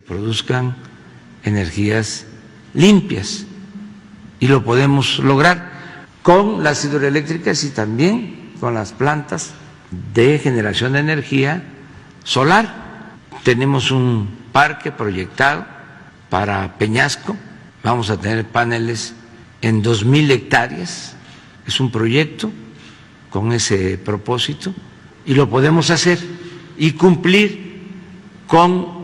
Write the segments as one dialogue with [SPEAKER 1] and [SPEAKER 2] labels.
[SPEAKER 1] Produzcan energías limpias y lo podemos lograr con las hidroeléctricas y también con las plantas de generación de energía solar. Tenemos un parque proyectado para Peñasco, vamos a tener paneles en 2,000 hectáreas, es un proyecto con ese propósito y lo podemos hacer y cumplir con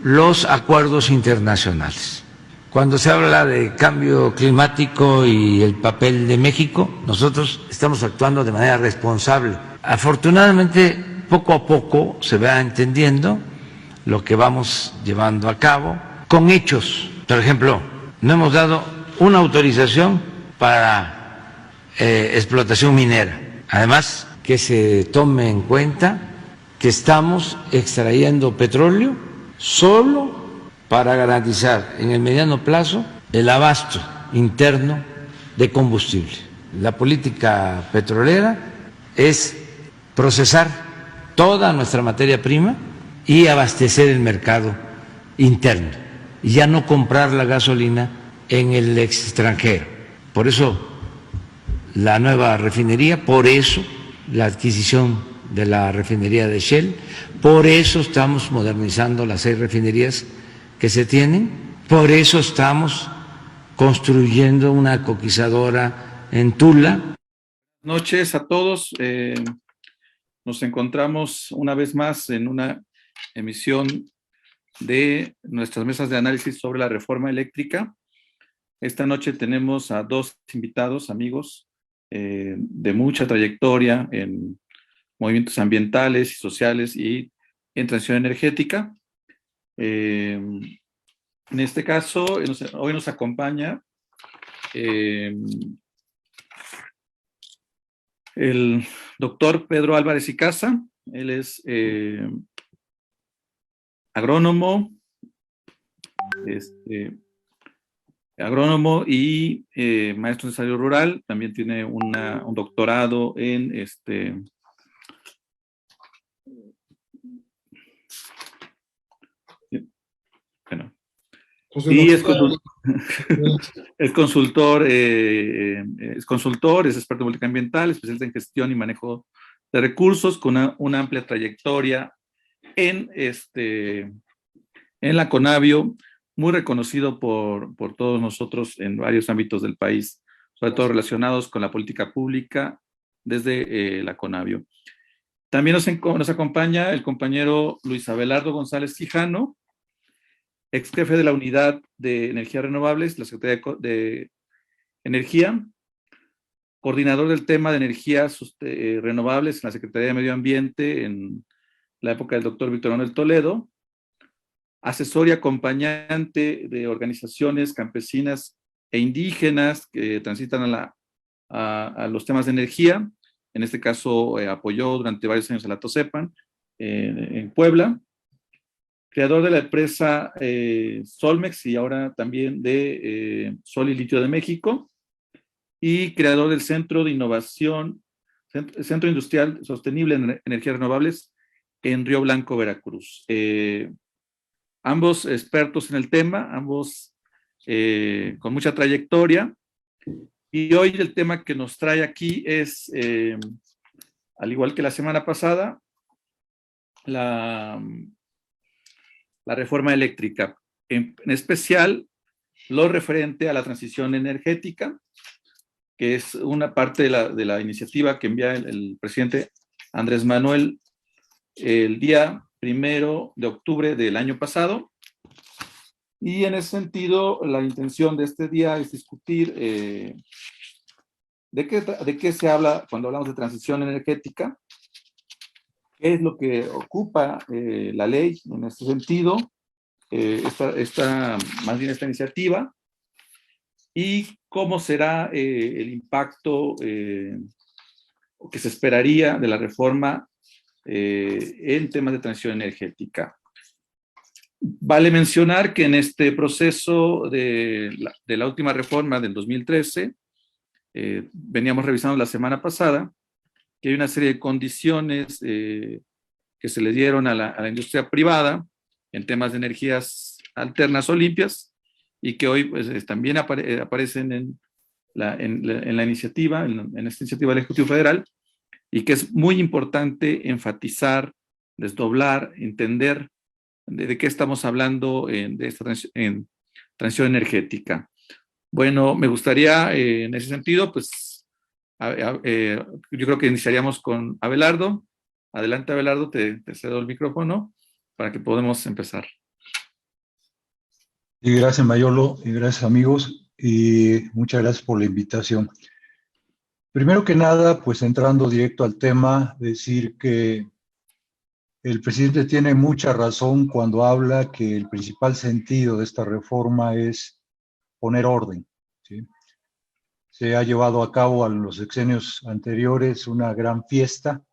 [SPEAKER 1] los acuerdos internacionales. Cuando se habla de cambio climático y el papel de México, nosotros estamos actuando de manera responsable. Afortunadamente, poco a poco se va entendiendo lo que vamos llevando a cabo con hechos. Por ejemplo, no hemos dado una autorización para explotación minera. Además, que se tome en cuenta que estamos extrayendo petróleo solo para garantizar en el mediano plazo el abasto interno de combustible. La política petrolera es procesar toda nuestra materia prima y abastecer el mercado interno y ya no comprar la gasolina en el extranjero. Por eso la nueva refinería, por eso la adquisición de la refinería de Shell, por eso estamos modernizando las 6 refinerías que se tienen, por eso estamos construyendo una coquizadora en Tula.
[SPEAKER 2] Buenas noches a todos. Nos encontramos una vez más en una emisión de nuestras mesas de análisis sobre la reforma eléctrica. Esta noche tenemos a 2 invitados, amigos, de mucha trayectoria en movimientos ambientales y sociales y en transición energética. En este caso, hoy nos acompaña el doctor Pedro Álvarez y Casa. Él es agrónomo, y maestro en desarrollo rural. También tiene un doctorado en y es consultor, es experto en política ambiental, especialista en gestión y manejo de recursos, con una amplia trayectoria en la CONABIO, muy reconocido por todos nosotros en varios ámbitos del país, sobre todo relacionados con la política pública desde la CONABIO. También nos acompaña el compañero Luis Abelardo González Quijano, ex jefe de la Unidad de Energías Renovables, la Secretaría de Energía, coordinador del tema de energías renovables en la Secretaría de Medio Ambiente en la época del doctor Víctor Manuel Toledo, asesor y acompañante de organizaciones campesinas e indígenas que transitan a los temas de energía. En este caso apoyó durante varios años a la TOSEPAN en Puebla, creador de la empresa Solmex y ahora también de Sol y Litio de México, y creador del Centro de Innovación, Centro Industrial Sostenible en Energías Renovables en Río Blanco, Veracruz. Ambos expertos en el tema, ambos con mucha trayectoria, y hoy el tema que nos trae aquí es, al igual que la semana pasada, la reforma eléctrica, en especial lo referente a la transición energética, que es una parte de la iniciativa que envía el presidente Andrés Manuel el día 1 de octubre del año pasado. Y en ese sentido, la intención de este día es discutir de qué se habla cuando hablamos de transición energética, qué es lo que ocupa la ley en este sentido, más bien esta iniciativa, y cómo será el impacto que se esperaría de la reforma en temas de transición energética. Vale mencionar que en este proceso de la última reforma del 2013, veníamos revisando la semana pasada, que hay una serie de condiciones que se le dieron a la industria privada en temas de energías alternas o limpias y que hoy pues, también aparecen en la iniciativa, en esta iniciativa del Ejecutivo Federal, y que es muy importante enfatizar, desdoblar, entender de qué estamos hablando de esta transición energética. Bueno, me gustaría en ese sentido, pues, yo creo que iniciaríamos con Abelardo. Adelante, Abelardo, te cedo el micrófono para que podamos empezar.
[SPEAKER 3] Y gracias, Mayolo, y gracias, amigos, y muchas gracias por la invitación. Primero que nada, pues entrando directo al tema, decir que el presidente tiene mucha razón cuando habla que el principal sentido de esta reforma es poner orden, ¿sí? Se ha llevado a cabo a los sexenios anteriores una gran fiesta,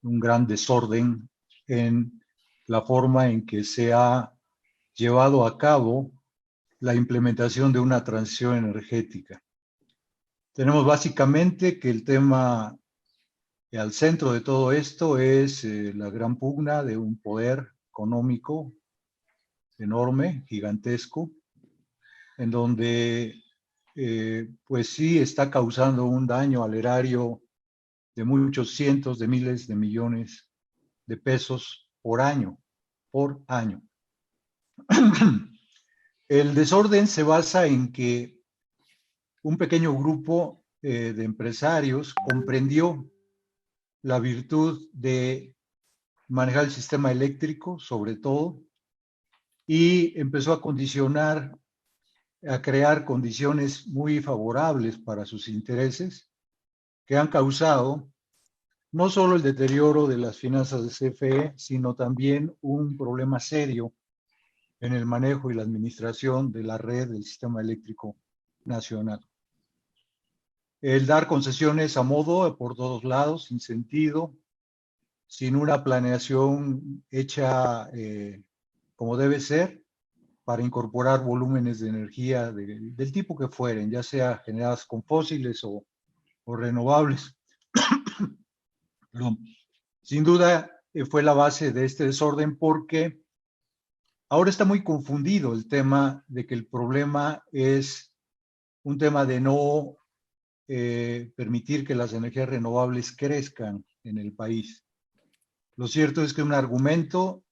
[SPEAKER 3] un gran desorden en la forma en que se ha llevado a cabo la implementación de una transición energética. Tenemos básicamente que el tema al centro de todo esto es la gran pugna de un poder económico enorme, gigantesco, en donde pues sí está causando un daño al erario de muchos cientos de miles de millones de pesos por año, por año. El desorden se basa en que un pequeño grupo de empresarios comprendió la virtud de manejar el sistema eléctrico, sobre todo, y empezó a condicionar, a crear condiciones muy favorables para sus intereses, que han causado no solo el deterioro de las finanzas de CFE, sino también un problema serio en el manejo y la administración de la red del sistema eléctrico nacional. El dar concesiones a modo por todos lados, sin sentido, sin una planeación hecha como debe ser, para incorporar volúmenes de energía del tipo que fueren, ya sea generadas con fósiles o renovables. Sin duda fue la base de este desorden porque ahora está muy confundido el tema de que el problema es un tema de no permitir que las energías renovables crezcan en el país. Lo cierto es que un argumento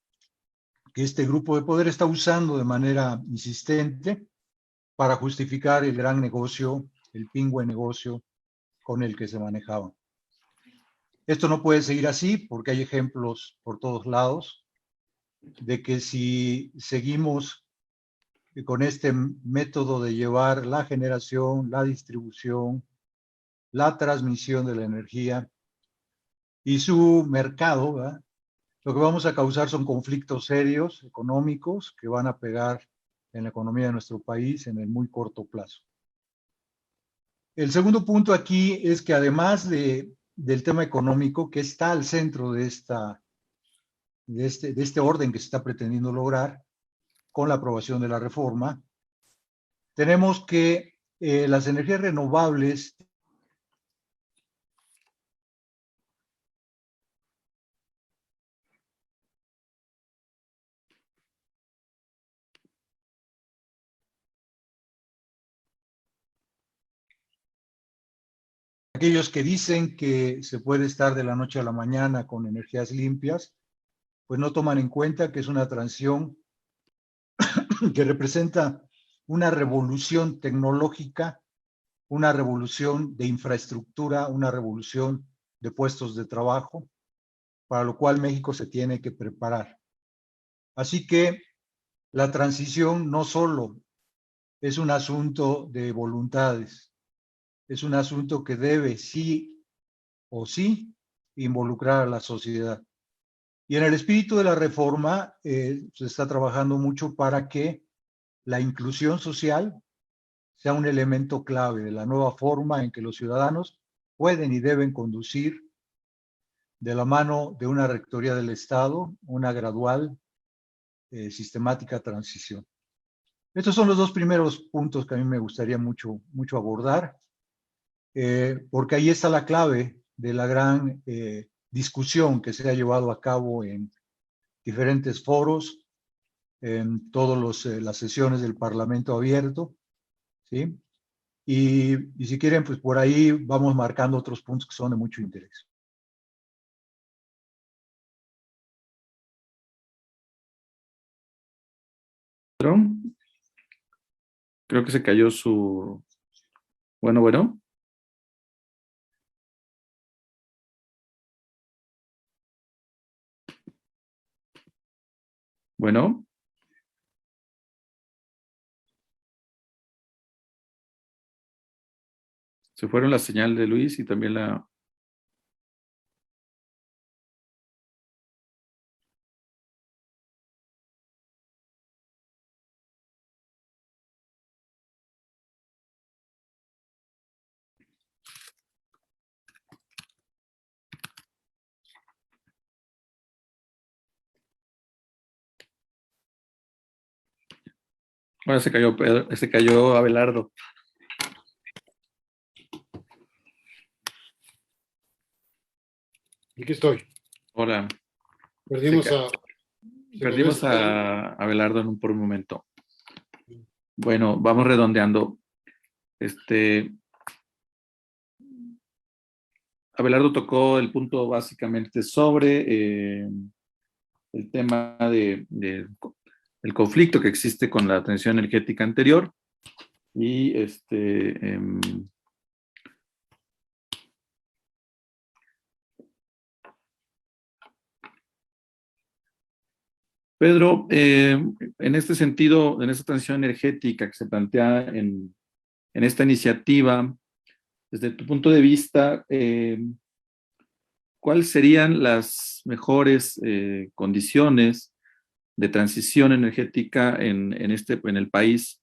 [SPEAKER 3] que este grupo de poder está usando de manera insistente para justificar el gran negocio, el pingüe negocio con el que se manejaba. Esto no puede seguir así porque hay ejemplos por todos lados de que si seguimos con este método de llevar la generación, la distribución, la transmisión de la energía y su mercado, ¿verdad?, lo que vamos a causar son conflictos serios económicos que van a pegar en la economía de nuestro país en el muy corto plazo. El segundo punto aquí es que además del tema económico que está al centro de este orden que se está pretendiendo lograr con la aprobación de la reforma, tenemos que las energías renovables aquellos que dicen que se puede estar de la noche a la mañana con energías limpias, pues no toman en cuenta que es una transición que representa una revolución tecnológica, una revolución de infraestructura, una revolución de puestos de trabajo, para lo cual México se tiene que preparar. Así que la transición no solo es un asunto de voluntades, es un asunto que debe sí o sí involucrar a la sociedad. Y en el espíritu de la reforma se está trabajando mucho para que la inclusión social sea un elemento clave de la nueva forma en que los ciudadanos pueden y deben conducir de la mano de una rectoría del Estado, una gradual, sistemática transición. Estos son los dos primeros puntos que a mí me gustaría mucho abordar, porque ahí está la clave de la gran discusión que se ha llevado a cabo en diferentes foros, en todas las sesiones del Parlamento abierto, ¿sí? Y si quieren, pues por ahí vamos marcando otros puntos que son de mucho interés.
[SPEAKER 2] Creo que se cayó su... Bueno. Bueno. Se fueron la señal de Luis y también la... Ahora se cayó Pedro, se cayó Abelardo.
[SPEAKER 4] Aquí estoy.
[SPEAKER 2] Ahora
[SPEAKER 4] Perdimos a...
[SPEAKER 2] perdimos a Abelardo por un momento. Bueno, vamos redondeando. Abelardo tocó el punto básicamente sobre el tema del conflicto que existe con la transición energética anterior y Pedro, en este sentido, en esta transición energética que se plantea en esta iniciativa, desde tu punto de vista, ¿cuáles serían las mejores condiciones de transición energética en el país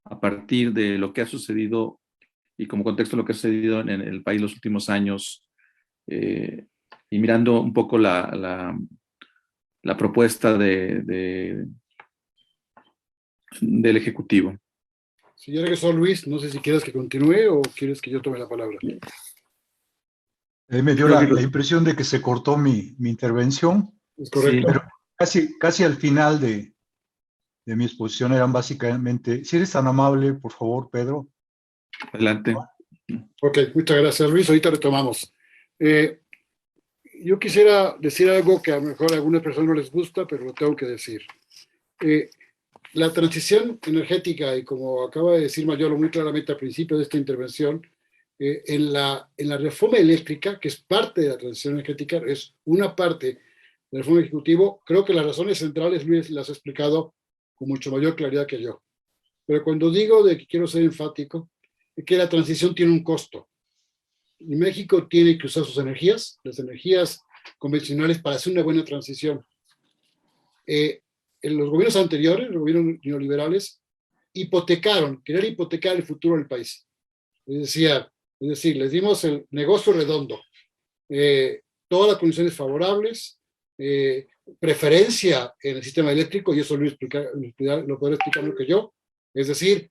[SPEAKER 2] a partir de lo que ha sucedido y como contexto lo que ha sucedido en el país los últimos años y mirando un poco la propuesta del Ejecutivo?
[SPEAKER 4] Si ya regresó Luis, no sé si quieres que continúe o quieres que yo tome la palabra.
[SPEAKER 3] Me dio la impresión de que se cortó mi intervención.
[SPEAKER 4] Es correcto.
[SPEAKER 3] Pero casi al final de mi exposición eran básicamente, si eres tan amable, por favor, Pedro.
[SPEAKER 2] Adelante.
[SPEAKER 4] Ok, muchas gracias, Luis. Ahorita retomamos. Yo quisiera decir algo que a lo mejor a algunas personas no les gusta, pero lo tengo que decir. La transición energética, y como acaba de decir Mayolo muy claramente al principio de esta intervención, en la reforma eléctrica, que es parte de la transición energética, es una parte del Fondo Ejecutivo, creo que las razones centrales Luis las ha explicado con mucho mayor claridad que yo. Pero cuando digo de que quiero ser enfático, es que la transición tiene un costo. México tiene que usar sus energías, las energías convencionales, para hacer una buena transición. En los gobiernos anteriores, los gobiernos neoliberales, querían hipotecar el futuro del país. Es decir, les dimos el negocio redondo, todas las condiciones favorables, preferencia en el sistema eléctrico, y eso lo podrá explicar mejor que yo, es decir,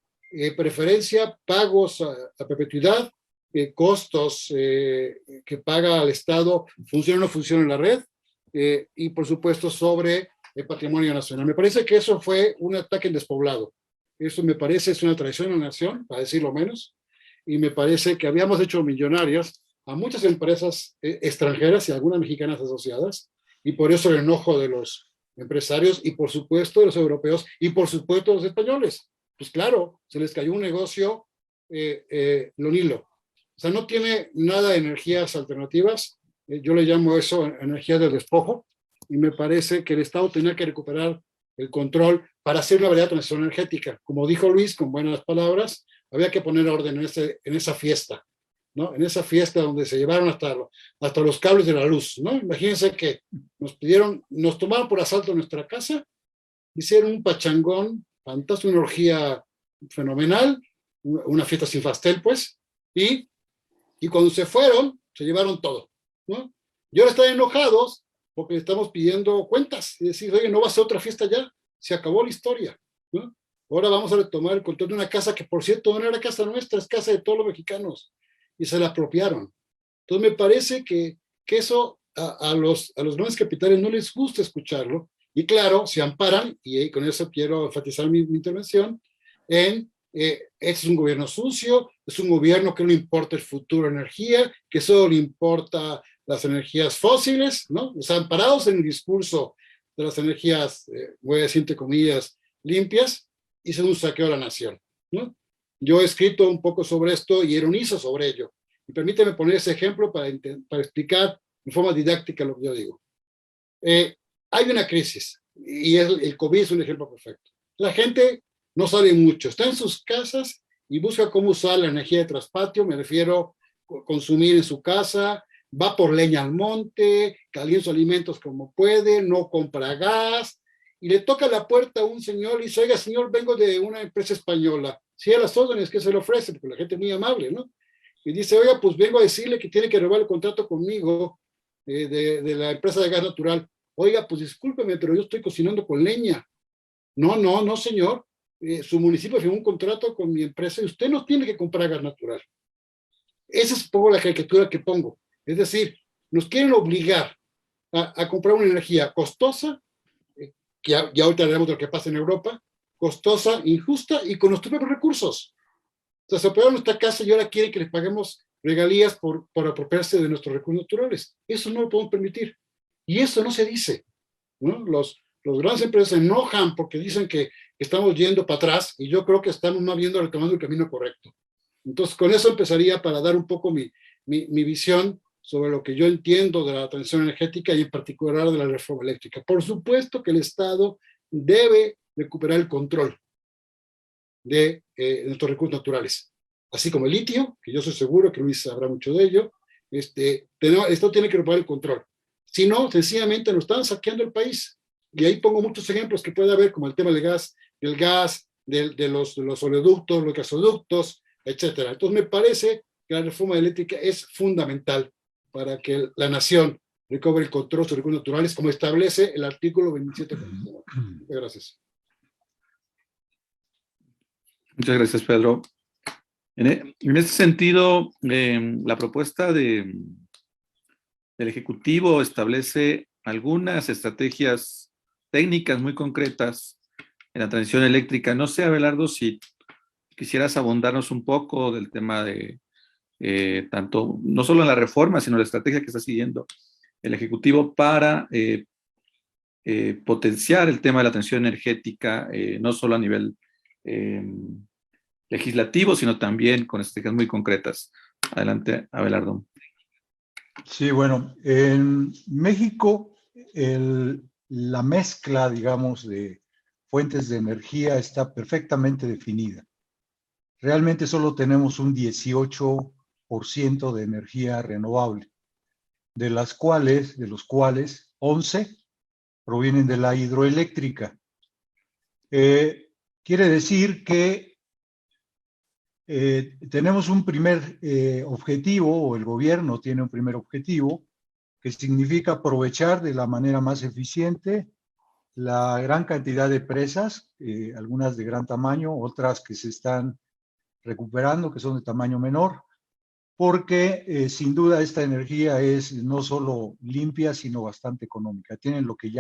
[SPEAKER 4] preferencia, pagos a perpetuidad, costos que paga el Estado, funciona o no funciona en la red, y por supuesto sobre el patrimonio nacional. Me parece que eso fue un ataque en despoblado. Eso me parece es una traición a la nación, para decirlo menos, y me parece que habíamos hecho millonarias a muchas empresas extranjeras y algunas mexicanas asociadas, y por eso el enojo de los empresarios y por supuesto de los europeos y por supuesto de los españoles. Pues claro, se les cayó un negocio lonilo. O sea, no tiene nada de energías alternativas. Yo le llamo eso energía del despojo, y me parece que el Estado tenía que recuperar el control para hacer una verdadera transición energética. Como dijo Luis, con buenas palabras, había que poner orden en esa fiesta, ¿no? En esa fiesta donde se llevaron hasta los cables de la luz, ¿no? Imagínense que nos tomaron por asalto nuestra casa, hicieron un pachangón fantástico, una orgía fenomenal, una fiesta sin pastel, pues, y cuando se fueron, se llevaron todo, ¿no? Y ahora están enojados porque le estamos pidiendo cuentas y decir, oye, no va a ser otra fiesta ya, se acabó la historia, ¿no? Ahora vamos a retomar el control de una casa que, por cierto, no era casa nuestra, es casa de todos los mexicanos, y se la apropiaron. Entonces me parece que eso a los grandes capitales no les gusta escucharlo, y claro, se amparan, y con eso quiero enfatizar mi intervención, en este es un gobierno sucio, es un gobierno que no le importa el futuro de energía, que solo le importa las energías fósiles, ¿no? O sea, amparados en el discurso de las energías, voy a decir entre comillas, limpias, y es un saqueo a la nación, ¿no? Yo he escrito un poco sobre esto y ironizo sobre ello. Y permíteme poner ese ejemplo para explicar de forma didáctica lo que yo digo. Hay una crisis, y el COVID es un ejemplo perfecto. La gente no sale mucho, está en sus casas y busca cómo usar la energía de traspatio, me refiero a consumir en su casa, va por leña al monte, calienta sus alimentos como puede, no compra gas, y le toca la puerta a un señor y dice, oiga señor, vengo de una empresa española, si a las órdenes que se le ofrece, porque la gente es muy amable, ¿no? Y dice, oiga, pues vengo a decirle que tiene que renovar el contrato conmigo de la empresa de gas natural. Oiga, pues discúlpeme, pero yo estoy cocinando con leña. No, señor. Su municipio firmó un contrato con mi empresa y usted no tiene que comprar gas natural. Esa es un poco la caricatura que pongo. Es decir, nos quieren obligar a comprar una energía costosa, que ya ahorita veremos lo que pasa en Europa, costosa, injusta y con nuestros propios recursos. O sea, se operaron nuestra casa y ahora quieren que les paguemos regalías por apropiarse de nuestros recursos naturales. Eso no lo podemos permitir. Y eso no se dice, ¿no? Los grandes empresas se enojan porque dicen que estamos yendo para atrás, y yo creo que estamos más bien retomando el camino correcto. Entonces, con eso empezaría para dar un poco mi visión sobre lo que yo entiendo de la transición energética y en particular de la reforma eléctrica. Por supuesto que el Estado debe recuperar el control de nuestros recursos naturales, así como el litio, que yo soy seguro que Luis sabrá mucho de ello. Esto tiene que recuperar el control. Si no, sencillamente nos están saqueando el país. Y ahí pongo muchos ejemplos que puede haber, como el tema del gas, de los oleoductos, los gasoductos, etcétera. Entonces me parece que la reforma eléctrica es fundamental para que la nación recobre el control de sus recursos naturales, como establece el artículo 27. Muchas gracias.
[SPEAKER 2] Muchas gracias, Pedro. En este sentido, la propuesta del Ejecutivo establece algunas estrategias técnicas muy concretas en la transición eléctrica. No sé, Abelardo, si quisieras abondarnos un poco del tema de tanto, no solo en la reforma, sino la estrategia que está siguiendo el Ejecutivo para potenciar el tema de la transición energética, no solo a nivel legislativo, sino también con estrategias muy concretas. Adelante, Abelardo.
[SPEAKER 3] Sí, bueno, en México la mezcla, digamos, de fuentes de energía está perfectamente definida. Realmente solo tenemos un 18% de energía renovable, de los cuales 11 provienen de la hidroeléctrica. Quiere decir que tenemos un primer objetivo, o el gobierno tiene un primer objetivo, que significa aprovechar de la manera más eficiente la gran cantidad de presas, algunas de gran tamaño, otras que se están recuperando, que son de tamaño menor, porque sin duda esta energía es no solo limpia, sino bastante económica. Tienen lo que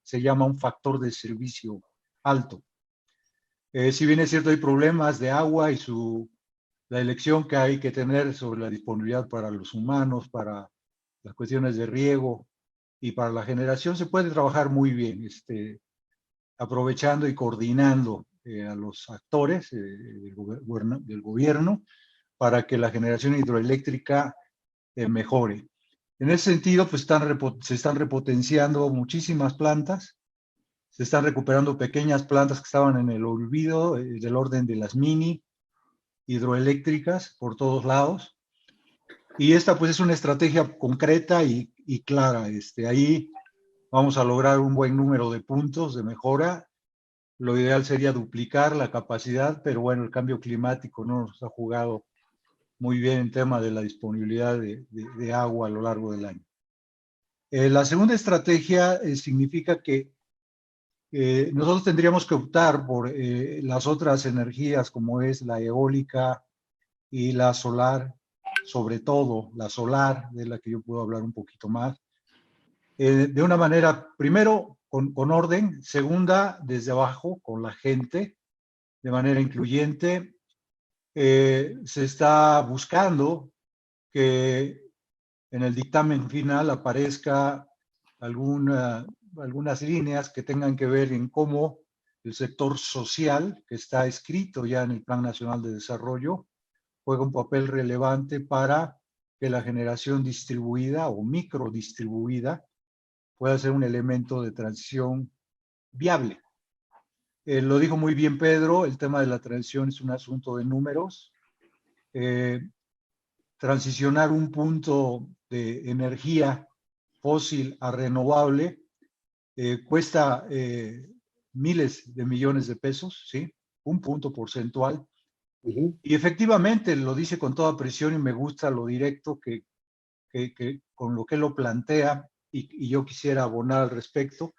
[SPEAKER 3] se llama un factor de servicio alto. Si bien es cierto, hay problemas de agua y la elección que hay que tener sobre la disponibilidad para los humanos, para las cuestiones de riego y para la generación, se puede trabajar muy bien, aprovechando y coordinando a los actores del gobierno para que la generación hidroeléctrica mejore. En ese sentido, pues se están repotenciando muchísimas plantas, se están recuperando pequeñas plantas que estaban en el olvido, del orden de las mini hidroeléctricas por todos lados. Y esta pues es una estrategia concreta y clara. Ahí vamos a lograr un buen número de puntos de mejora. Lo ideal sería duplicar la capacidad, pero bueno, el cambio climático no nos ha jugado muy bien en tema de la disponibilidad de agua a lo largo del año. La segunda estrategia significa que nosotros tendríamos que optar por las otras energías como es la eólica y la solar sobre todo la solar, de la que yo puedo hablar un poquito más, de una manera, primero, con orden, segunda, desde abajo, con la gente, de manera incluyente. Se está buscando que en el dictamen final aparezca algunas líneas que tengan que ver en cómo el sector social, que está escrito ya en el Plan Nacional de Desarrollo, juega un papel relevante para que la generación distribuida o microdistribuida pueda ser un elemento de transición viable. Lo dijo muy bien Pedro, el tema de la transición es un asunto de números. Transicionar un punto de energía fósil a renovable cuesta miles de millones de pesos, ¿sí? Un punto porcentual. Y efectivamente lo dice con toda presión y me gusta lo directo que con lo que lo plantea y yo quisiera abonar al respecto.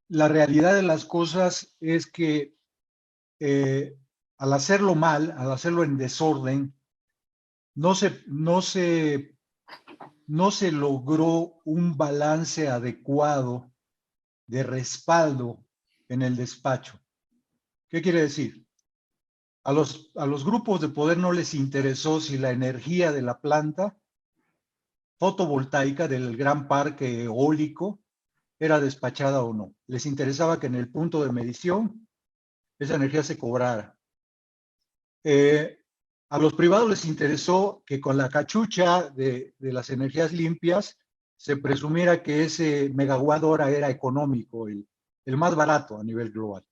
[SPEAKER 3] La realidad de las cosas es que al hacerlo mal, al hacerlo en desorden, no se logró un balance adecuado de respaldo en el despacho. ¿Qué quiere decir? A los grupos de poder no les interesó si la energía de la planta fotovoltaica del gran parque eólico era despachada o no. Les interesaba que en el punto de medición esa energía se cobrara. A los privados les interesó que con la cachucha de las energías limpias se presumiera que ese megawatt hora era económico, el más barato a nivel global.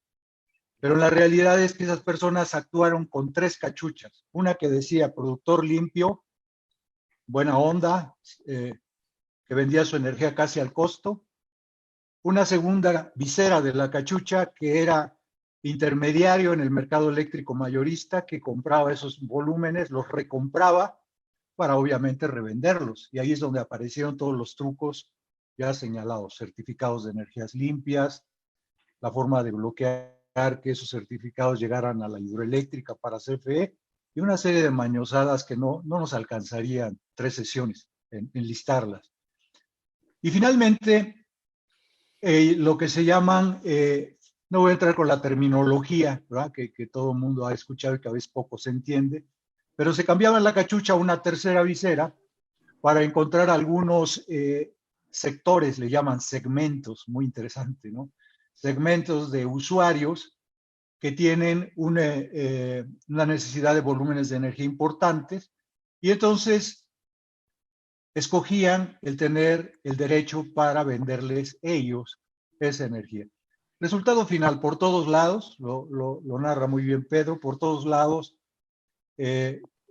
[SPEAKER 3] Pero la realidad es que esas personas actuaron con tres cachuchas. Una que decía productor limpio, buena onda, que vendía su energía casi al costo. Una segunda visera de la cachucha que era intermediario en el mercado eléctrico mayorista, que compraba esos volúmenes, los recompraba para obviamente revenderlos. Y ahí es donde aparecieron todos los trucos ya señalados, certificados de energías limpias, la forma de bloquear que esos certificados llegaran a la hidroeléctrica para CFE y una serie de mañosadas que no nos alcanzarían 3 sesiones en listarlas. Y finalmente, lo que se llaman, no voy a entrar con la terminología, ¿verdad? Que todo el mundo ha escuchado y que a veces poco se entiende, pero se cambiaba la cachucha a una tercera visera para encontrar algunos sectores, le llaman segmentos, muy interesante, ¿no? Segmentos de usuarios que tienen una necesidad de volúmenes de energía importantes y entonces escogían el tener el derecho para venderles ellos esa energía. Resultado final, por todos lados, lo narra muy bien Pedro, por todos lados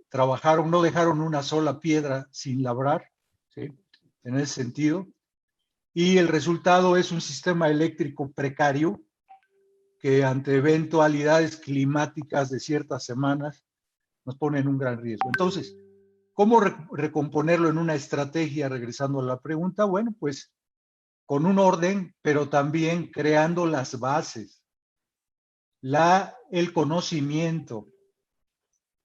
[SPEAKER 3] trabajaron, no dejaron una sola piedra sin labrar, ¿sí? En ese sentido. Y el resultado es un sistema eléctrico precario que ante eventualidades climáticas de ciertas semanas nos pone en un gran riesgo. Entonces, ¿cómo recomponerlo en una estrategia? Regresando a la pregunta, bueno, pues con un orden, pero también creando las bases, el conocimiento.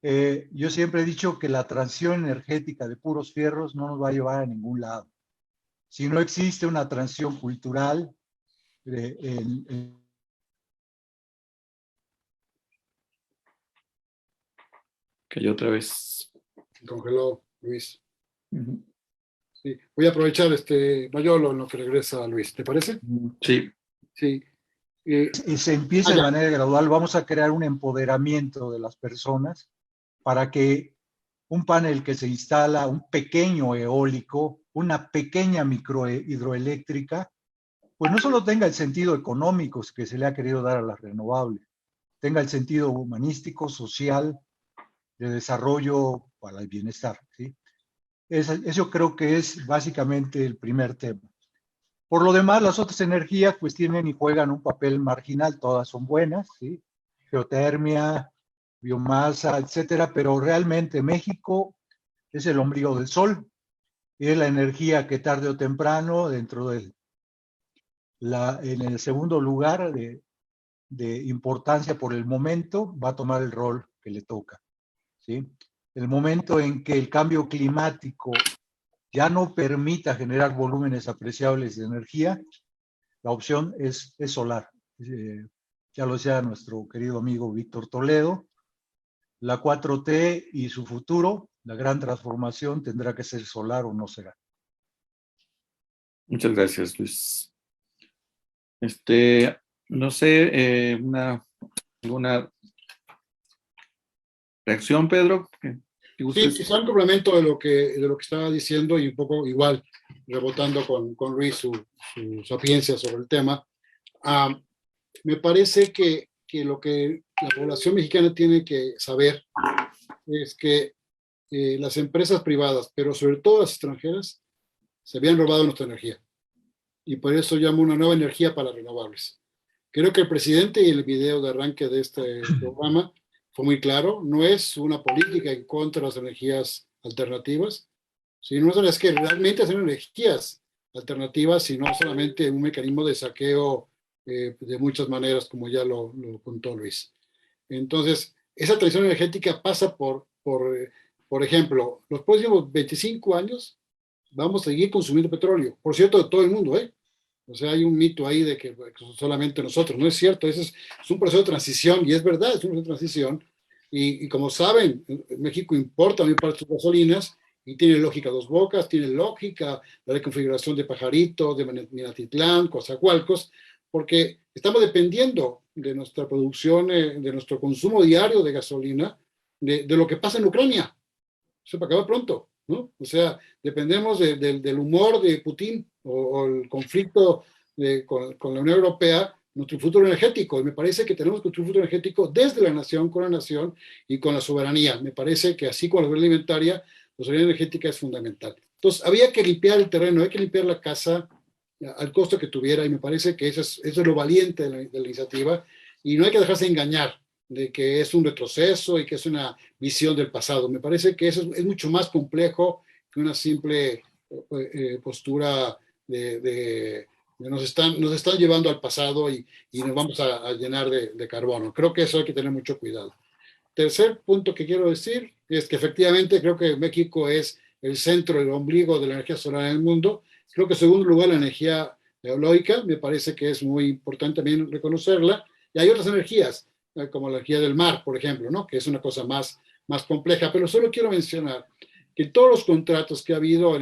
[SPEAKER 3] Yo siempre he dicho que la transición energética de puros fierros no nos va a llevar a ningún lado. Si no existe una transición cultural,
[SPEAKER 2] Cayó otra vez.
[SPEAKER 4] Congeló Luis.
[SPEAKER 2] Ujú.
[SPEAKER 4] Sí. Voy a aprovechar Mayolo en lo que regresa Luis. ¿Te parece?
[SPEAKER 2] Sí.
[SPEAKER 4] Sí.
[SPEAKER 3] y se empieza de manera gradual, vamos a crear un empoderamiento de las personas para que un panel que se instala, un pequeño eólico, una pequeña microhidroeléctrica, pues no solo tenga el sentido económico que se le ha querido dar a las renovables, tenga el sentido humanístico, social, de desarrollo para el bienestar, ¿sí? Eso creo que es básicamente el primer tema. Por lo demás, las otras energías pues tienen y juegan un papel marginal, todas son buenas, ¿sí? Geotermia, biomasa, etcétera, pero realmente México es el ombligo del sol y es la energía que tarde o temprano, en el segundo lugar de importancia por el momento, va a tomar el rol que le toca, ¿sí? el momento en que el cambio climático ya no permita generar volúmenes apreciables de energía, la opción es solar. Ya lo decía nuestro querido amigo Víctor Toledo, la 4T y su futuro, la gran transformación, tendrá que ser solar o no será.
[SPEAKER 2] Muchas gracias, Luis. No sé, alguna reacción, Pedro.
[SPEAKER 4] Sí, quizá un complemento de lo que estaba diciendo y un poco igual, rebotando con Luis su sapiencia sobre el tema. Me parece que lo que la población mexicana tiene que saber es que las empresas privadas, pero sobre todo las extranjeras, se habían robado nuestra energía. Y por eso llamo una nueva energía para renovables. Creo que el presidente y el video de arranque de este programa fue muy claro. No es una política en contra de las energías alternativas, sino es que realmente son energías alternativas y no solamente un mecanismo de saqueo de muchas maneras, como ya lo contó Luis. Entonces, esa transición energética pasa por ejemplo, los próximos 25 años vamos a seguir consumiendo petróleo. Por cierto, de todo el mundo, ¿eh? O sea, hay un mito ahí de que solamente nosotros. No es cierto, ese es un proceso de transición, y es verdad, es un proceso de transición. Y como saben, México importa muy parte de sus gasolinas, y tiene lógica Dos Bocas, tiene lógica la reconfiguración de Pajarito, de Minatitlán, Coatzacoalcos, porque estamos dependiendo de nuestra producción, de nuestro consumo diario de gasolina, de lo que pasa en Ucrania. Eso para acabar pronto, ¿no? O sea, dependemos del humor de Putin o el conflicto con la Unión Europea, nuestro futuro energético. Y me parece que tenemos nuestro futuro energético desde la nación, con la nación y con la soberanía. Me parece que así como la soberanía alimentaria, la soberanía energética es fundamental. Entonces, había que limpiar el terreno, hay que limpiar la casa al costo que tuviera, y me parece que eso es lo valiente de la iniciativa, y no hay que dejarse engañar de que es un retroceso y que es una visión del pasado. Me parece que eso es mucho más complejo que una simple postura de nos están llevando al pasado y nos vamos a llenar de carbono. Creo que eso hay que tener mucho cuidado. Tercer punto que quiero decir es que efectivamente creo que México es el centro, el ombligo de la energía solar en el mundo. Creo que en segundo lugar la energía eólica, me parece que es muy importante también reconocerla. Y hay otras energías, como la energía del mar, por ejemplo, ¿no? Que es una cosa más compleja, pero solo quiero mencionar que todos los contratos que ha habido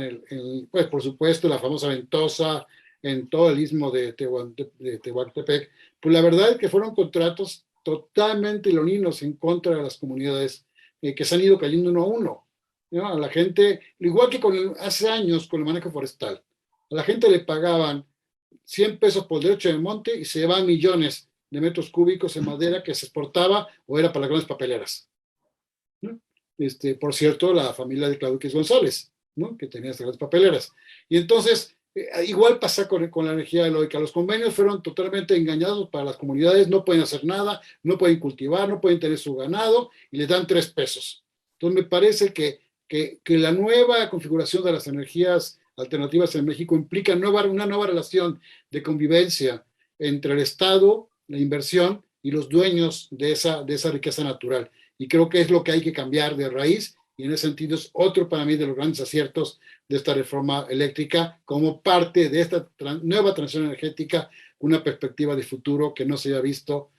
[SPEAKER 4] pues por supuesto la famosa Ventosa, en todo el istmo de Tehuantepec, pues la verdad es que fueron contratos totalmente leoninos en contra de las comunidades que se han ido cayendo uno a uno, ¿no? A la gente, igual que hace años con el manejo forestal, a la gente le pagaban 100 pesos por derecho de monte y se llevaban millones de metros cúbicos de madera que se exportaba o era para las grandes papeleras, ¿no? Por cierto, la familia de Claudio X González, ¿no? Que tenía estas grandes papeleras. Y entonces, igual pasa con la energía eólica. Los convenios fueron totalmente engañados para las comunidades, no pueden hacer nada, no pueden cultivar, no pueden tener su ganado y les dan 3 pesos. Entonces, me parece que la nueva configuración de las energías alternativas en México implica una nueva relación de convivencia entre el Estado, la inversión y los dueños de esa riqueza natural. Y creo que es lo que hay que cambiar de raíz, y en ese sentido es otro para mí de los grandes aciertos de esta reforma eléctrica como parte de esta nueva transición energética, una perspectiva de futuro que no se había visto.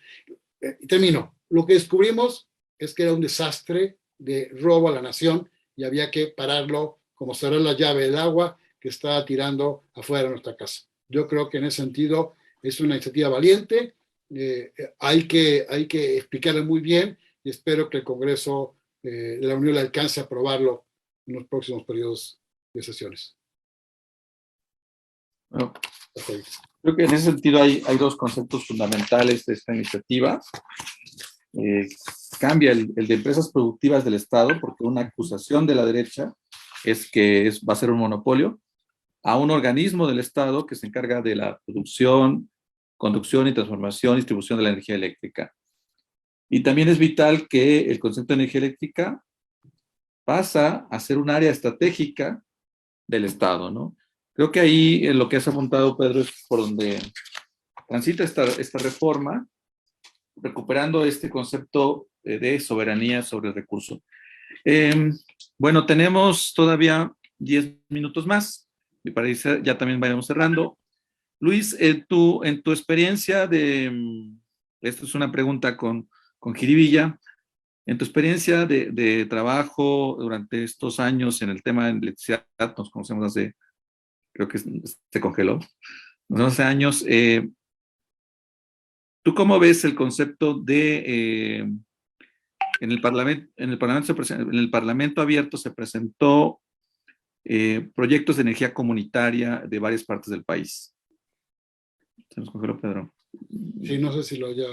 [SPEAKER 4] Termino. Lo que descubrimos es que era un desastre de robo a la nación y había que pararlo, como cerrar la llave del agua que está tirando afuera de nuestra casa. Yo creo que en ese sentido es una iniciativa valiente, hay que explicarle muy bien, y espero que el Congreso de la Unión le alcance a aprobarlo en los próximos periodos de sesiones.
[SPEAKER 2] Bueno, creo que en ese sentido hay 2 conceptos fundamentales de esta iniciativa. Cambia el de empresas productivas del Estado, porque una acusación de la derecha es que va a ser un monopolio, a un organismo del Estado que se encarga de la producción, conducción y transformación y distribución de la energía eléctrica. Y también es vital que el concepto de energía eléctrica pasa a ser un área estratégica del Estado, ¿no? Creo que ahí lo que has apuntado, Pedro, es por donde transita esta reforma, recuperando este concepto de soberanía sobre el recurso. Bueno, tenemos todavía 10 minutos más. Me parece, ya también vayamos cerrando. Luis, en tu experiencia esto es una pregunta con Jiribilla, en tu experiencia de trabajo durante estos años en el tema de electricidad, nos conocemos hace, creo que se congeló, hace años, ¿tú cómo ves el concepto de, en el Parlamento abierto se presentó proyectos de energía comunitaria de varias partes del país? Se nos congeló Pedro.
[SPEAKER 4] Sí, no sé si lo haya,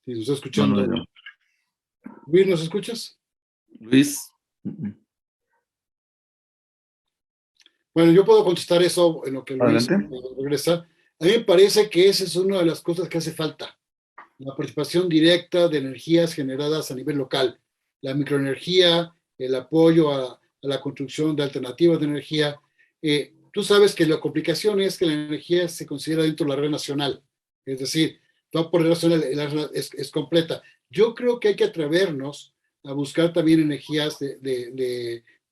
[SPEAKER 4] si lo está
[SPEAKER 2] No,
[SPEAKER 4] escuchando.
[SPEAKER 2] no.
[SPEAKER 4] Luis, ¿nos escuchas?
[SPEAKER 2] Luis.
[SPEAKER 4] Bueno, yo puedo contestar eso en lo que Luis
[SPEAKER 2] Adelante.
[SPEAKER 4] regresa. A mí me parece que esa es una de las cosas que hace falta. La participación directa de energías generadas a nivel local. La microenergía, el apoyo a la construcción de alternativas de energía. Tú sabes que la complicación es que la energía se considera dentro de la red nacional. Es decir, toda por nacional es completa. Yo creo que hay que atrevernos a buscar también energías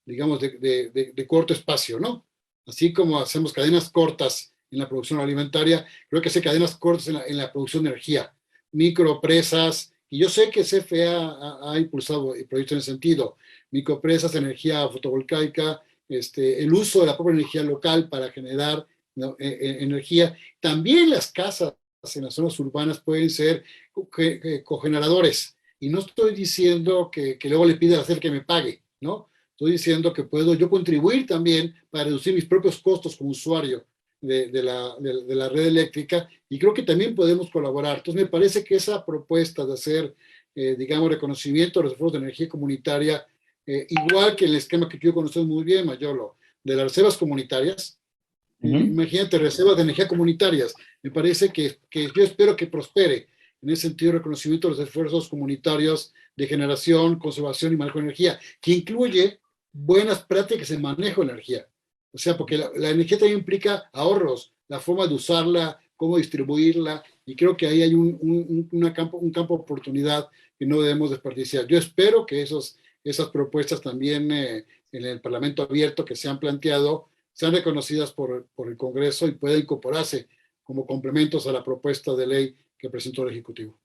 [SPEAKER 4] digamos, de corto espacio, ¿no? Así como hacemos cadenas cortas en la producción alimentaria, creo que hace cadenas cortas en la producción de energía, micropresas, y yo sé que CFE ha impulsado proyectos en ese sentido, micropresas, energía fotovoltaica, el uso de la propia energía local para generar, ¿no?, energía. También las casas en las zonas urbanas pueden ser cogeneradores, y no estoy diciendo que luego le pida hacer que me pague, ¿no? Estoy diciendo que puedo yo contribuir también para reducir mis propios costos como usuario de la red eléctrica, y creo que también podemos colaborar. Entonces me parece que esa propuesta de hacer, digamos, reconocimiento de los esfuerzos de energía comunitaria, igual que el esquema que tú conoces muy bien, Mayolo, de las reservas comunitarias, imagínate, reservas de energía comunitarias, me parece que yo espero que prospere en ese sentido de reconocimiento de los esfuerzos comunitarios de generación, conservación y manejo de energía, que incluye buenas prácticas en manejo de energía. O sea, porque la energía también implica ahorros, la forma de usarla, cómo distribuirla, y creo que ahí hay un campo de oportunidad que no debemos desperdiciar. Yo espero que esas propuestas también en el Parlamento abierto que se han planteado sean reconocidas por el Congreso y puedan incorporarse como complementos a la propuesta de ley que presentó el Ejecutivo.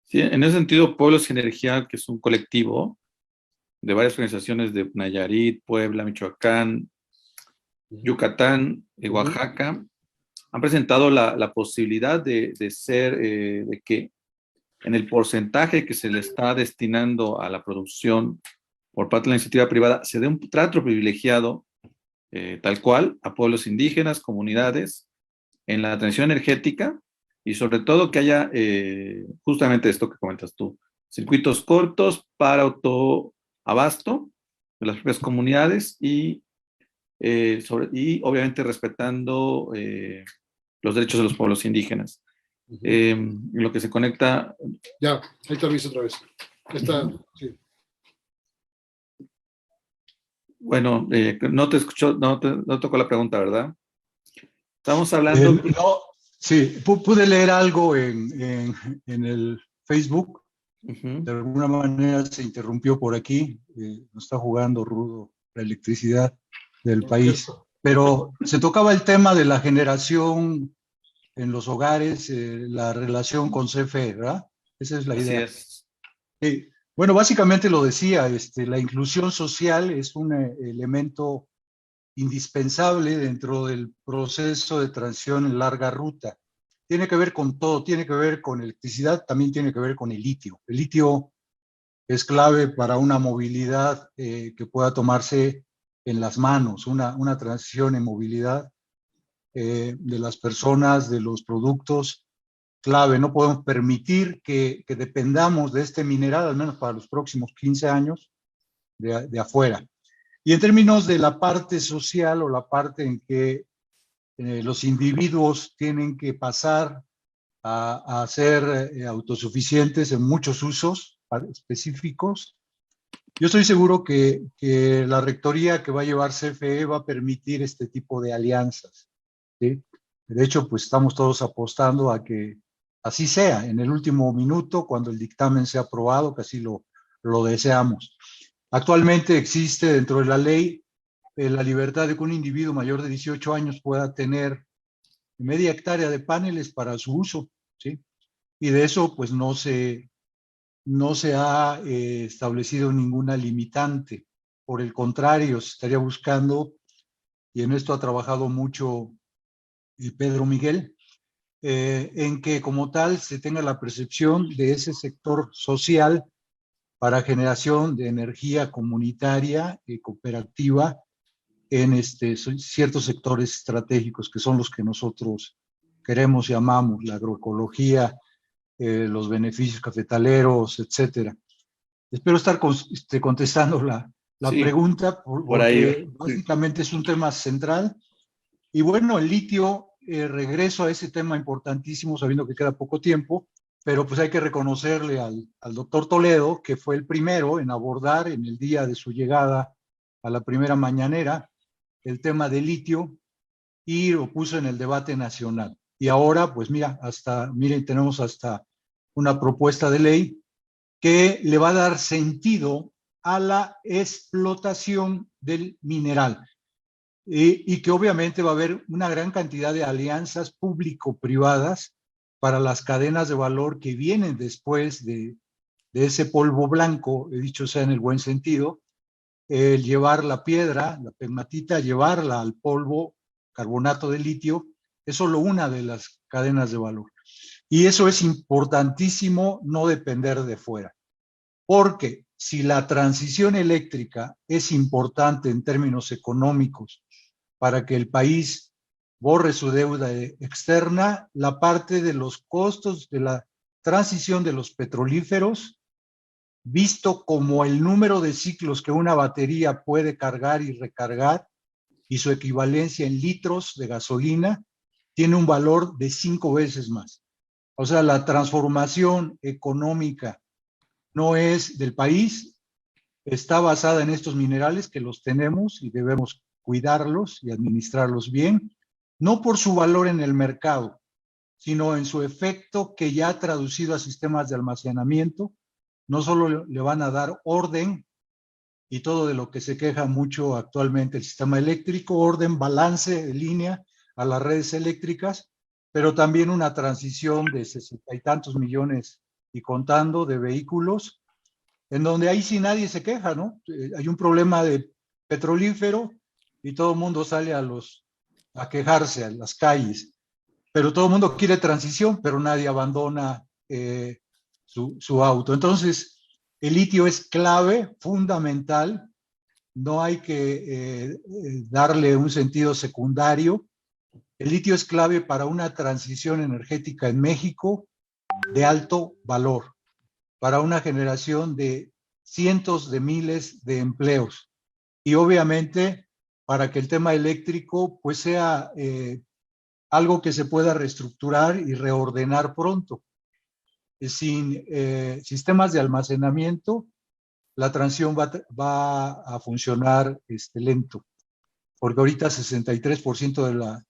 [SPEAKER 2] Sí, en ese sentido, Pueblos y Energía, que es un colectivo de varias organizaciones de Nayarit, Puebla, Michoacán, Yucatán y Oaxaca, han presentado la posibilidad de que en el porcentaje que se le está destinando a la producción por parte de la iniciativa privada se dé un trato privilegiado, tal cual, a pueblos indígenas, comunidades, en la transición energética, y sobre todo que haya justamente esto que comentas tú, circuitos cortos para autoabasto de las propias comunidades y obviamente respetando los derechos de los pueblos indígenas. Lo que se conecta...
[SPEAKER 4] Ya, ahí te aviso otra vez. Sí.
[SPEAKER 2] Bueno, no te escuchó, no tocó la pregunta, ¿verdad? Estamos hablando...
[SPEAKER 3] No, sí, pude leer algo en el Facebook. De alguna manera se interrumpió por aquí. Nos está jugando rudo la electricidad del país. Pero se tocaba el tema de la generación en los hogares, la relación con CFE, ¿verdad? Esa es la idea.
[SPEAKER 2] Así
[SPEAKER 3] es. Bueno, básicamente lo decía, la inclusión social es un elemento indispensable dentro del proceso de transición en larga ruta. Tiene que ver con todo, tiene que ver con electricidad, también tiene que ver con el litio. El litio es clave para una movilidad que pueda tomarse en las manos, una transición en movilidad de las personas, de los productos, clave. No podemos permitir que dependamos de este mineral, al menos para los próximos 15 años, de afuera. Y en términos de la parte social o la parte en que los individuos tienen que pasar a ser autosuficientes en muchos usos específicos, yo estoy seguro que la rectoría que va a llevar CFE va a permitir este tipo de alianzas, ¿sí? De hecho, pues estamos todos apostando a que así sea, en el último minuto, cuando el dictamen sea aprobado, que así lo deseamos. Actualmente existe dentro de la ley la libertad de que un individuo mayor de 18 años pueda tener media hectárea de paneles para su uso, ¿sí? Y de eso pues no se ha establecido ninguna limitante. Por el contrario, se estaría buscando, y en esto ha trabajado mucho Pedro Miguel, en que como tal se tenga la percepción de ese sector social para generación de energía comunitaria y cooperativa en ciertos sectores estratégicos que son los que nosotros queremos y amamos, la agroecología, los beneficios cafetaleros, etcétera. Espero estar contestando la
[SPEAKER 2] Sí,
[SPEAKER 3] pregunta
[SPEAKER 2] por ahí.
[SPEAKER 3] porque básicamente es un tema central. Y bueno, el litio, regreso a ese tema importantísimo, sabiendo que queda poco tiempo, pero pues hay que reconocerle al doctor Toledo, que fue el primero en abordar en el día de su llegada a la primera mañanera el tema del litio y lo puso en el debate nacional. Y ahora, pues mira, miren, tenemos hasta una propuesta de ley que le va a dar sentido a la explotación del mineral y que obviamente va a haber una gran cantidad de alianzas público-privadas para las cadenas de valor que vienen después de ese polvo blanco, he dicho sea en el buen sentido, el llevar la piedra, la pegmatita, llevarla al polvo, carbonato de litio, es solo una de las cadenas de valor. Y eso es importantísimo no depender de fuera, porque si la transición eléctrica es importante en términos económicos para que el país borre su deuda externa, la parte de los costos de la transición de los petrolíferos, visto como el número de ciclos que una batería puede cargar y recargar y su equivalencia en litros de gasolina, tiene un valor de 5 veces más. O sea, la transformación económica no es del país, está basada en estos minerales que los tenemos y debemos cuidarlos y administrarlos bien, no por su valor en el mercado, sino en su efecto que ya traducido a sistemas de almacenamiento, no solo le van a dar orden y todo de lo que se queja mucho actualmente el sistema eléctrico, orden, balance de línea a las redes eléctricas, pero también una transición de 60 y tantos millones y contando de vehículos, en donde ahí sí nadie se queja, ¿no? Hay un problema de petrolífero y todo el mundo sale a quejarse a las calles, pero todo el mundo quiere transición, pero nadie abandona su auto. Entonces, el litio es clave, fundamental, no hay que darle un sentido secundario. El litio es clave para una transición energética en México de alto valor, para una generación de cientos de miles de empleos y obviamente para que el tema eléctrico pues sea algo que se pueda reestructurar y reordenar pronto. Sin sistemas de almacenamiento, la transición va a funcionar lento, porque ahorita 63% de la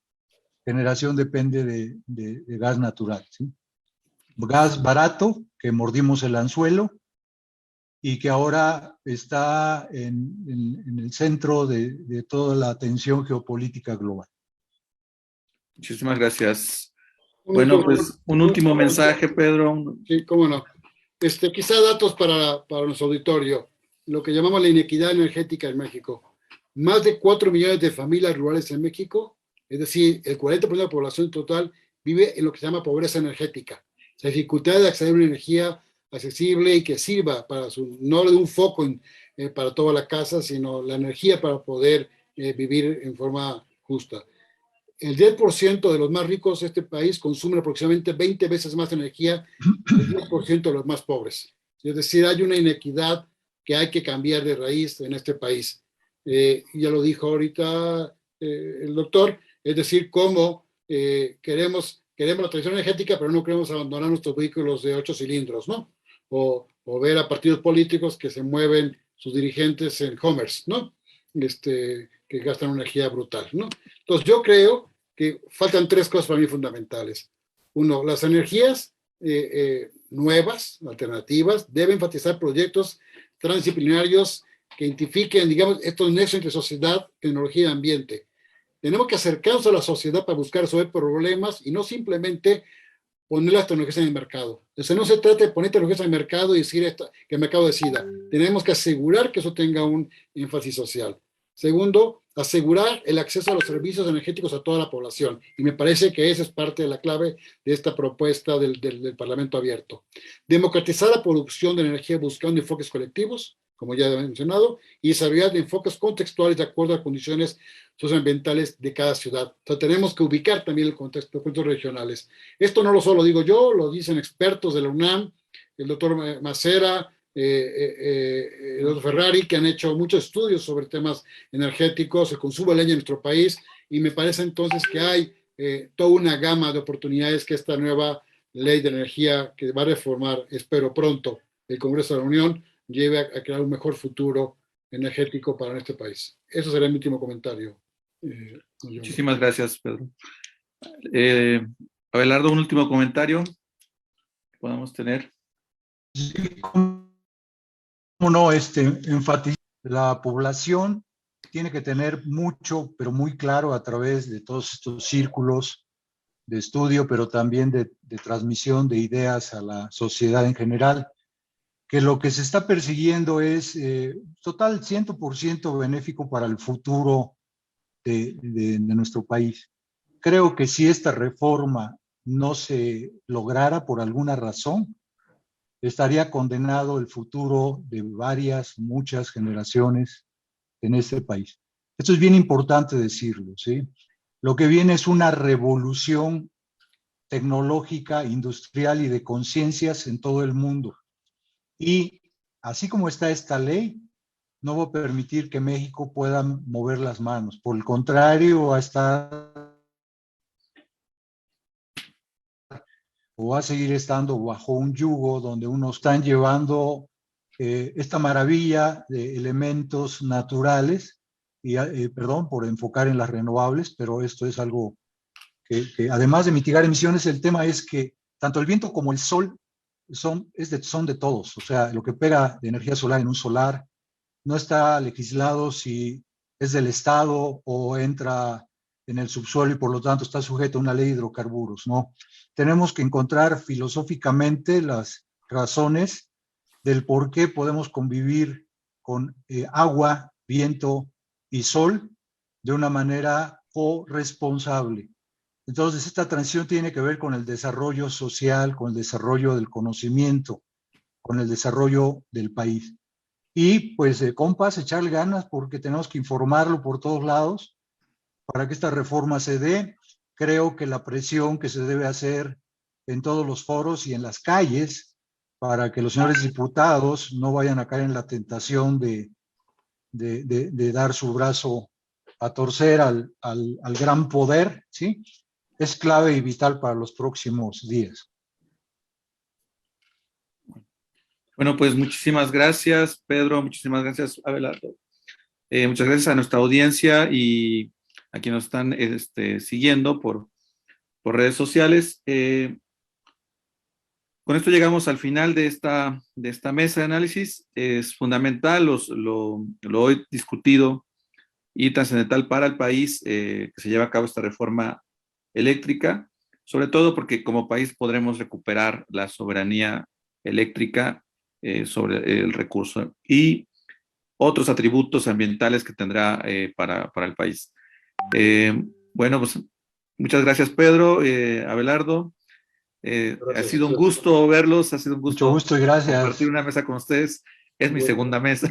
[SPEAKER 3] generación depende de gas natural, ¿sí? Gas barato, que mordimos el anzuelo, y que ahora está en el centro de toda la atención geopolítica global.
[SPEAKER 2] Muchísimas gracias. Bueno, pues un último mensaje, Pedro.
[SPEAKER 4] Sí, cómo no. Quizá datos para nuestro auditorio. Lo que llamamos la inequidad energética en México. Más de 4 millones de familias rurales en México, es decir, el 40% de la población total vive en lo que se llama pobreza energética. La dificultad de acceder a una energía accesible y que sirva para no de un foco para toda la casa, sino la energía para poder vivir en forma justa. El 10% de los más ricos de este país consumen aproximadamente 20 veces más energía que el 10% de los más pobres. Es decir, hay una inequidad que hay que cambiar de raíz en este país. Ya lo dijo ahorita el doctor, es decir, cómo queremos la transición energética, pero no queremos abandonar nuestros vehículos de 8 cilindros, ¿no? O ver a partidos políticos que se mueven sus dirigentes en Homers, ¿no? Que gastan una energía brutal, ¿no? Entonces yo creo que faltan 3 cosas para mí fundamentales. Uno, las energías nuevas, alternativas, deben enfatizar proyectos transdisciplinarios que identifiquen, digamos, estos nexos entre sociedad, tecnología y ambiente. Tenemos que acercarnos a la sociedad para buscar resolver problemas y no simplemente poner las tecnologías en el mercado. Entonces no se trata de poner tecnologías en el mercado y decir que el mercado decida. Tenemos que asegurar que eso tenga un énfasis social. Segundo, asegurar el acceso a los servicios energéticos a toda la población. Y me parece que esa es parte de la clave de esta propuesta del Parlamento abierto. Democratizar la producción de energía buscando enfoques colectivos, como ya he mencionado, y desarrollar enfoques contextuales de acuerdo a condiciones socioambientales de cada ciudad. O sea, tenemos que ubicar también el contexto, los contextos regionales. Esto no lo solo digo yo, lo dicen expertos de la UNAM, el doctor Macera, el doctor Ferrari, que han hecho muchos estudios sobre temas energéticos, el consumo de leña en nuestro país, y me parece entonces que hay toda una gama de oportunidades que esta nueva ley de energía que va a reformar, espero pronto, el Congreso de la Unión, lleve a crear un mejor futuro energético para nuestro país. Eso será mi último comentario.
[SPEAKER 2] Muchísimas gracias, Pedro. Abelardo, un último comentario que podamos tener.
[SPEAKER 3] Sí, cómo no, enfatizar la población tiene que tener mucho, pero muy claro a través de todos estos círculos de estudio, pero también de transmisión de ideas a la sociedad en general, que lo que se está persiguiendo es total 100% benéfico para el futuro de nuestro país. Creo que si esta reforma no se lograra por alguna razón, estaría condenado el futuro de muchas generaciones en este país. Esto es bien importante decirlo, ¿sí? Lo que viene es una revolución tecnológica, industrial y de conciencias en todo el mundo. Y así como está esta ley, no va a permitir que México pueda mover las manos. Por el contrario, va a estar o va a seguir estando bajo un yugo donde unos están llevando esta maravilla de elementos naturales, y, perdón por enfocar en las renovables, pero esto es algo que además de mitigar emisiones, el tema es que tanto el viento como el sol son de todos. O sea, lo que pega de energía solar en un solar no está legislado si es del Estado o entra en el subsuelo y por lo tanto está sujeto a una ley de hidrocarburos, ¿no? Tenemos que encontrar filosóficamente las razones del por qué podemos convivir con agua, viento y sol de una manera corresponsable. Entonces, esta transición tiene que ver con el desarrollo social, con el desarrollo del conocimiento, con el desarrollo del país. Y pues, compas, echarle ganas porque tenemos que informarlo por todos lados para que esta reforma se dé. Creo que la presión que se debe hacer en todos los foros y en las calles para que los señores diputados no vayan a caer en la tentación de dar su brazo a torcer al gran poder, ¿sí? Es clave y vital para los próximos días.
[SPEAKER 2] Bueno, pues muchísimas gracias, Pedro, muchísimas gracias, Abelardo. Muchas gracias a nuestra audiencia y a quienes nos están siguiendo por redes sociales. Con esto llegamos al final de esta mesa de análisis. Es fundamental lo hoy discutido y trascendental para el país que se lleve a cabo esta reforma eléctrica, sobre todo porque como país podremos recuperar la soberanía eléctrica sobre el recurso y otros atributos ambientales que tendrá para el país. Bueno, pues muchas gracias, Pedro, Abelardo. Ha sido un gusto verlos, ha sido un gusto.
[SPEAKER 3] Mucho gusto y gracias.
[SPEAKER 2] Compartir una mesa con ustedes. Es mi segunda mesa.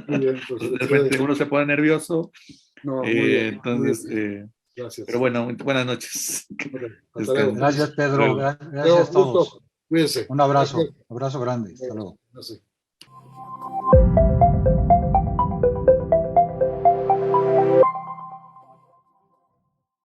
[SPEAKER 4] Muy bien, pues,
[SPEAKER 2] de repente uno se pone nervioso.
[SPEAKER 4] No, muy bien,
[SPEAKER 2] entonces,
[SPEAKER 4] muy bien. Gracias.
[SPEAKER 2] Pero bueno, buenas noches.
[SPEAKER 4] Hasta luego.
[SPEAKER 3] Gracias, Pedro. Gracias a todos.
[SPEAKER 4] Cuídense.
[SPEAKER 3] Un abrazo. Abrazo grande. Hasta luego.
[SPEAKER 4] Gracias.